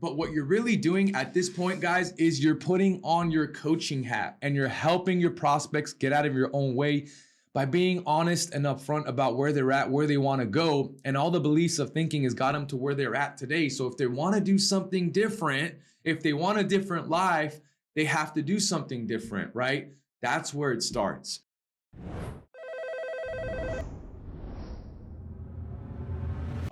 but what you're really doing at this point, guys, is you're putting on your coaching hat and you're helping your prospects get out of your own way by being honest and upfront about where they're at, where they want to go, and all the beliefs of thinking has got them to where they're at today. So if they want to do something different, if they want a different life, they have to do something different, right? That's where it starts.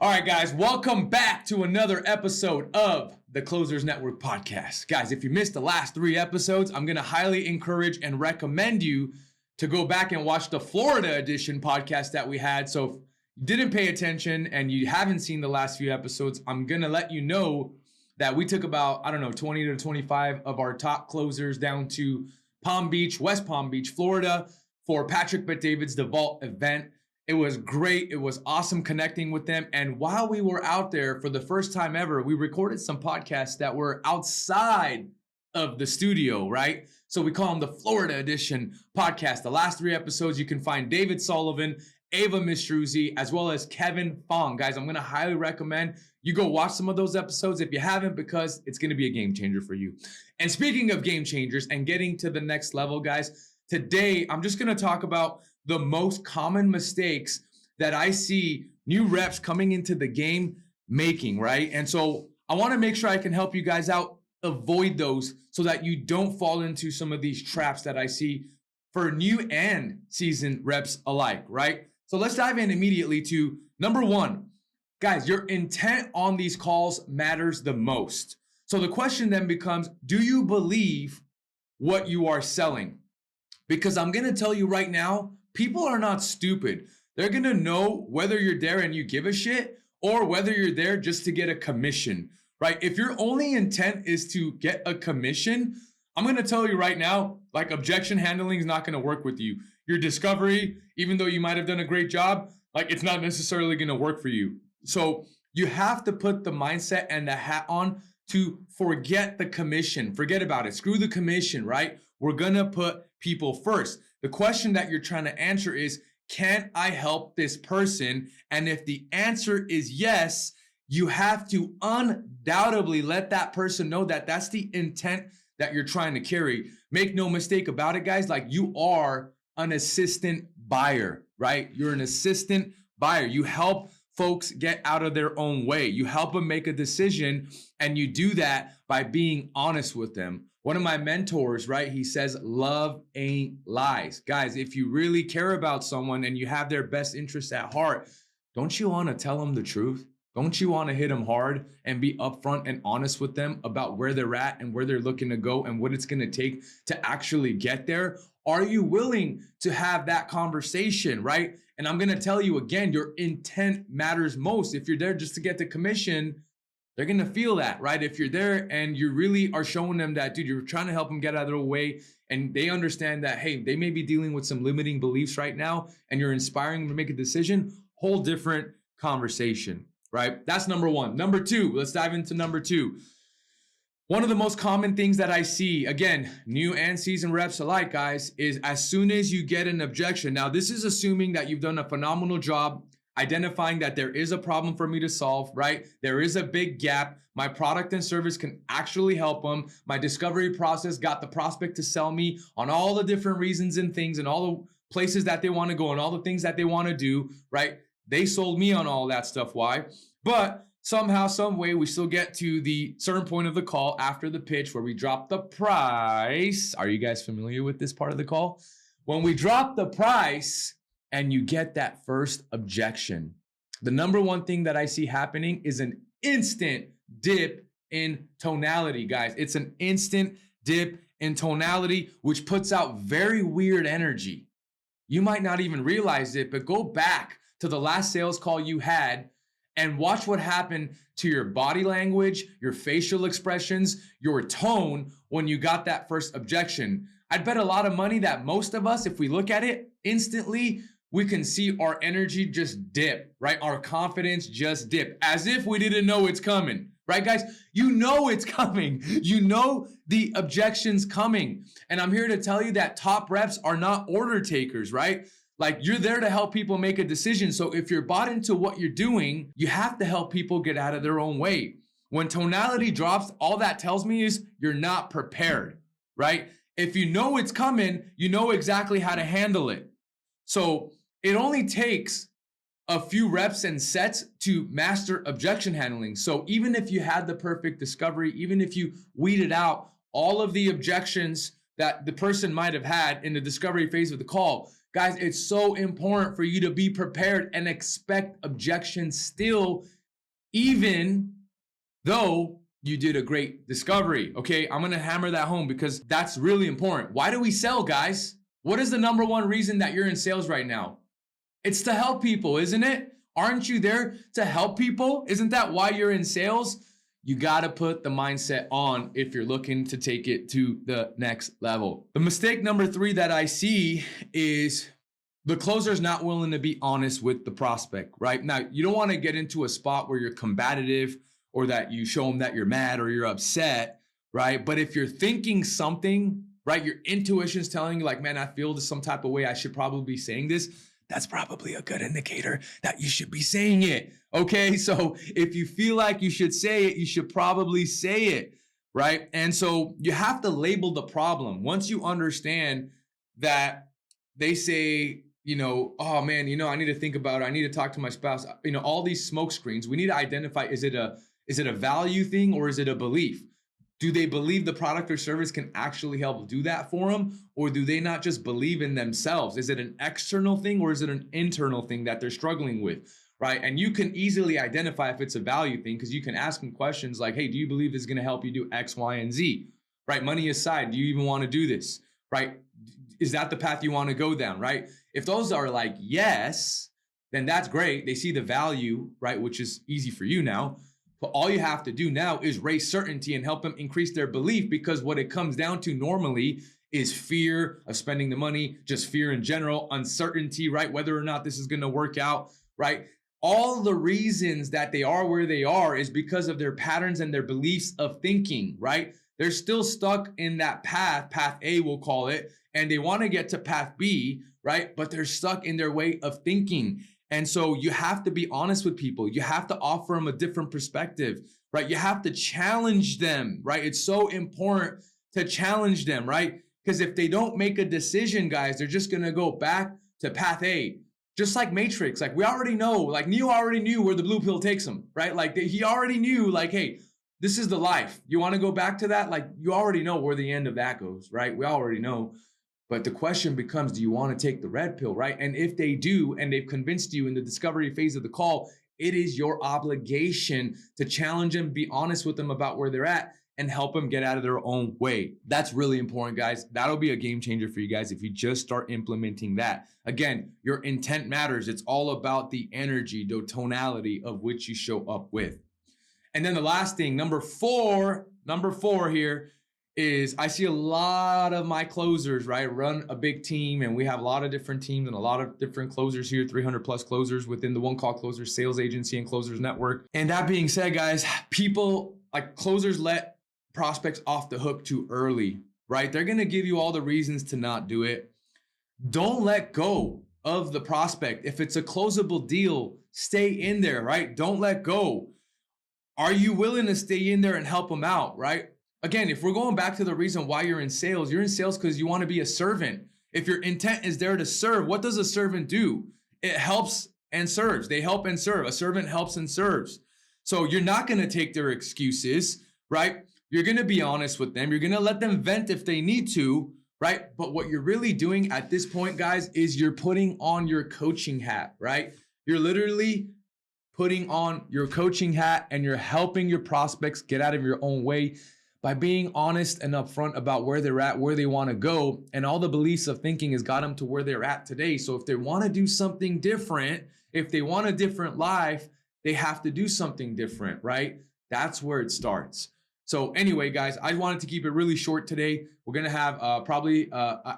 All right, guys, welcome back to another episode of the Closers Network podcast. Guys, if you missed the last 3 episodes, I'm going to highly encourage and recommend you to go back and watch the Florida edition podcast that we had. So if you didn't pay attention and you haven't seen the last few episodes, I'm going to let you know that we took about, 20 to 25 of our top closers down to Palm Beach, West Palm Beach, Florida for Patrick Bet-David's The Vault event. It was great. It was awesome connecting with them. And while we were out there for the first time ever, we recorded some podcasts that were outside of the studio, right? So we call them the Florida edition podcast. The last 3 episodes, you can find David Sullivan, Ava Mistruzzi, as well as Kevin Fong. Guys, I'm going to highly recommend you go watch some of those episodes if you haven't, because it's going to be a game changer for you. And speaking of game changers and getting to the next level, guys, today I'm just going to talk about the most common mistakes that I see new reps coming into the game making, right? And so I want to make sure I can help you guys out, avoid those so that you don't fall into some of these traps that I see for new and seasoned reps alike, right? So let's dive in immediately to number 1. Guys, your intent on these calls matters the most. So the question then becomes, do you believe what you are selling? Because I'm going to tell you right now, people are not stupid. They're going to know whether you're there and you give a shit or whether you're there just to get a commission, right? If your only intent is to get a commission, I'm going to tell you right now, like, objection handling is not going to work with you. Your discovery, even though you might have done a great job, like, it's not necessarily going to work for you. So you have to put the mindset and the hat on to forget the commission. Forget about it. Screw the commission, right? We're going to put people first. The question that you're trying to answer is, can I help this person? And if the answer is yes, you have to undoubtedly let that person know that that's the intent that you're trying to carry. Make no mistake about it, guys. Like, you are an assistant buyer, right? You're an assistant buyer. You help folks get out of their own way. You help them make a decision, and you do that by being honest with them. One of my mentors, right, he says, love ain't lies. Guys, if you really care about someone and you have their best interests at heart, don't you want to tell them the truth? Don't you want to hit them hard and be upfront and honest with them about where they're at and where they're looking to go and what it's going to take to actually get there? Are you willing to have that conversation, right? And I'm going to tell you again, your intent matters most. If you're there just to get the commission, they're going to feel that, right? If you're there and you really are showing them that, dude, you're trying to help them get out of their way, and they understand that, hey, they may be dealing with some limiting beliefs right now, and you're inspiring them to make a decision, whole different conversation, right? That's number 1. Number 2, let's dive into number 2. One of the most common things that I see, again, new and seasoned reps alike, guys, is as soon as you get an objection. Now, this is assuming that you've done a phenomenal job identifying that there is a problem for me to solve, right? There is a big gap. My product and service can actually help them. My discovery process got the prospect to sell me on all the different reasons and things and all the places that they want to go and all the things that they want to do, right? They sold me on all that stuff. Why? But somehow, some way, we still get to the certain point of the call after the pitch where we drop the price. Are you guys familiar with this part of the call? When we drop the price and you get that first objection, the number 1 thing that I see happening is an instant dip in tonality, guys. It's an instant dip in tonality, which puts out very weird energy. You might not even realize it, but go back to the last sales call you had and watch what happened to your body language, your facial expressions, your tone when you got that first objection. I'd bet a lot of money that most of us, if we look at it instantly, we can see our energy just dip, right? Our confidence just dip, as if we didn't know it's coming, right, guys? You know it's coming. You know the objection's coming. And I'm here to tell you that top reps are not order takers, right? Like, you're there to help people make a decision. So if you're bought into what you're doing, you have to help people get out of their own way. When tonality drops, all that tells me is you're not prepared, right? If you know it's coming, you know exactly how to handle it. So it only takes a few reps and sets to master objection handling. So even if you had the perfect discovery, even if you weeded out all of the objections that the person might have had in the discovery phase of the call, guys, it's so important for you to be prepared and expect objections still, even though you did a great discovery. Okay, I'm gonna hammer that home because that's really important. Why do we sell, guys? What is the number one reason that you're in sales right now? It's to help people, isn't it? Aren't you there to help people? Isn't that why you're in sales? You gotta put the mindset on if you're looking to take it to the next level. The mistake number 3 that I see is the closer's not willing to be honest with the prospect, right? Now, you don't wanna get into a spot where you're combative or that you show them that you're mad or you're upset, right? But if you're thinking something, right, your intuition's telling you like, man, I feel this some type of way, I should probably be saying this, that's probably a good indicator that you should be saying it, okay? So if you feel like you should say it, you should probably say it, right? And so you have to label the problem. Once you understand that they say, oh man, I need to think about it, I need to talk to my spouse, all these smoke screens, we need to identify, is it a value thing or is it a belief? Do they believe the product or service can actually help do that for them? Or do they not just believe in themselves? Is it an external thing or is it an internal thing that they're struggling with, right? And you can easily identify if it's a value thing because you can ask them questions like, hey, do you believe this is gonna help you do X, Y, and Z, right? Money aside, do you even wanna do this, right? Is that the path you wanna go down, right? If those are like, yes, then that's great. They see the value, right? Which is easy for you now. But all you have to do now is raise certainty and help them increase their belief, because what it comes down to normally is fear of spending the money, just fear in general, uncertainty, right? Whether or not this is going to work out, right? All the reasons that they are where they are is because of their patterns and their beliefs of thinking, right? They're still stuck in that path A, we'll call it, and they want to get to path B, right? But they're stuck in their way of thinking. And so you have to be honest with people. You have to offer them a different perspective, right? You have to challenge them, right? It's so important to challenge them, right? Because if they don't make a decision, guys, they're just going to go back to path A. Just like Matrix, like we already know, like Neo already knew where the blue pill takes him, right? Like he already knew, like, hey, this is the life. You want to go back to that? Like you already know where the end of that goes, right? We already know. But the question becomes, do you want to take the red pill, right? And if they do, and they've convinced you in the discovery phase of the call, it is your obligation to challenge them, be honest with them about where they're at, and help them get out of their own way. That's really important, guys. That'll be a game changer for you guys if you just start implementing that. Again, your intent matters. It's all about the energy, the tonality of which you show up with. And then the last thing, number four here, is I see a lot of my closers, right, run a big team, and we have a lot of different teams and a lot of different closers here, 300 plus closers within the One Call Closers sales agency and closers network. And that being said, guys, people like closers let prospects off the hook too early, right? They're going to give you all the reasons to not do it. Don't let go of the prospect. If it's a closable deal, stay in there, right? Don't let go. Are you willing to stay in there and help them out, right? Again, if we're going back to the reason why you're in sales because you want to be a servant. If your intent is there to serve, what does a servant do? It helps and serves. They help and serve. A servant helps and serves. So you're not going to take their excuses, right? You're going to be honest with them. You're going to let them vent if they need to, right? But what you're really doing at this point, guys, is you're putting on your coaching hat, right? You're literally putting on your coaching hat and you're helping your prospects get out of your own way by being honest and upfront about where they're at, where they want to go, and all the beliefs of thinking has got them to where they're at today. So if they want to do something different, if they want a different life, they have to do something different, right? That's where it starts. So anyway, guys, I wanted to keep it really short today. We're going to have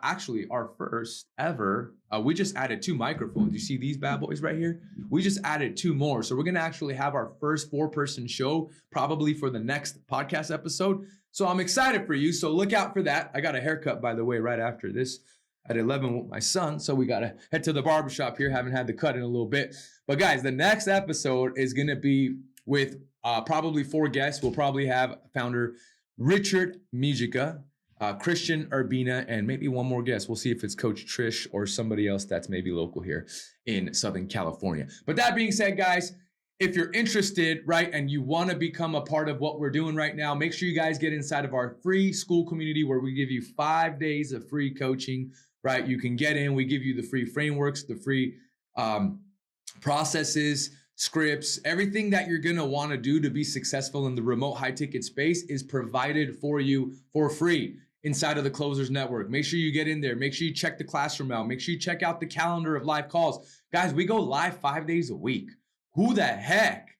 actually our first ever, we just added 2 microphones. You see these bad boys right here? We just added 2 more. So we're going to actually have our first 4-person show probably for the next podcast episode. So I'm excited for you. So look out for that. I got a haircut, by the way, right after this at 11 with my son. So we got to head to the barbershop here. Haven't had the cut in a little bit. But guys, the next episode is going to be with probably 4 guests. We'll probably have founder Richard Mugica, Christian Urbina, and maybe one more guest. We'll see if it's Coach Trish or somebody else that's maybe local here in Southern California. But that being said, guys, if you're interested, right, and you want to become a part of what we're doing right now, make sure you guys get inside of our free school community where we give you 5 days of free coaching, right? You can get in. We give you the free frameworks, the free processes, scripts, everything that you're going to want to do to be successful in the remote high ticket space is provided for you for free inside of the Closers Network. Make sure you get in there. Make sure you check the classroom out. Make sure you check out the calendar of live calls. Guys, we go live 5 days a week. Who the heck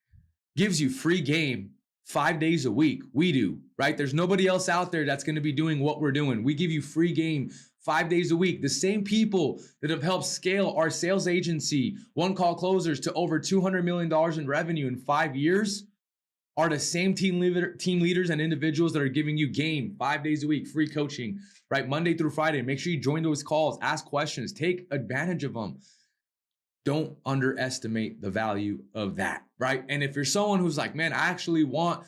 gives you free game 5 days a week? We do, right? There's nobody else out there that's going to be doing what we're doing. We give you free game 5 days a week. The same people that have helped scale our sales agency, One Call Closers, to over $200 million in revenue in 5 years are the same team leaders and individuals that are giving you game 5 days a week, free coaching, right? Monday through Friday. Make sure you join those calls, ask questions, take advantage of them. Don't underestimate the value of that, right? And if you're someone who's like, man, I actually want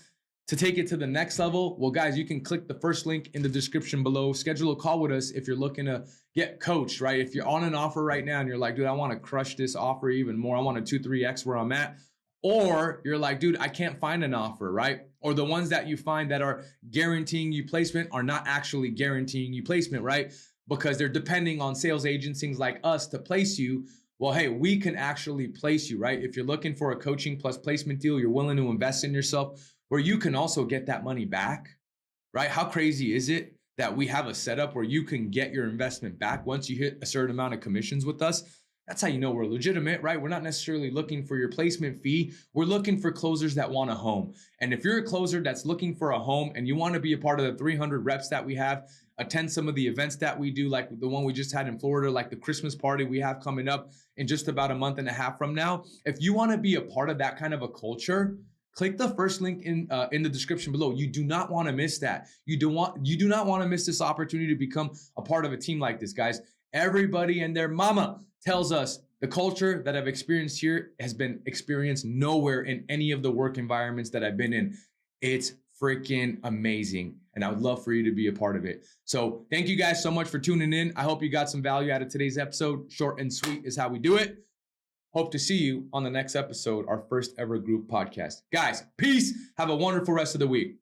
to take it to the next level, well, guys, you can click the first link in the description below. Schedule a call with us if you're looking to get coached, right? If you're on an offer right now and you're like, dude, I want to crush this offer even more. I want to 2-3x where I'm at. Or you're like, dude, I can't find an offer, right? Or the ones that you find that are guaranteeing you placement are not actually guaranteeing you placement, right? Because they're depending on sales agencies like us to place you. Well, hey, we can actually place you, right? If you're looking for a coaching plus placement deal, you're willing to invest in yourself where you can also get that money back, right? How crazy is it that we have a setup where you can get your investment back once you hit a certain amount of commissions with us? That's how you know we're legitimate, right? We're not necessarily looking for your placement fee. We're looking for closers that want a home. And if you're a closer that's looking for a home and you want to be a part of the 300 reps that we have, attend some of the events that we do, like the one we just had in Florida, like the Christmas party we have coming up in just about a month and a half from now. If you want to be a part of that kind of a culture, click the first link in the description below. You do not want to miss that. You do not want to miss this opportunity to become a part of a team like this, guys. Everybody and their mama tells us the culture that I've experienced here has been experienced nowhere in any of the work environments that I've been in. It's freaking amazing. And I would love for you to be a part of it. So thank you guys so much for tuning in. I hope you got some value out of today's episode. Short and sweet is how we do it. Hope to see you on the next episode, our first ever group podcast. Guys, peace. Have a wonderful rest of the week.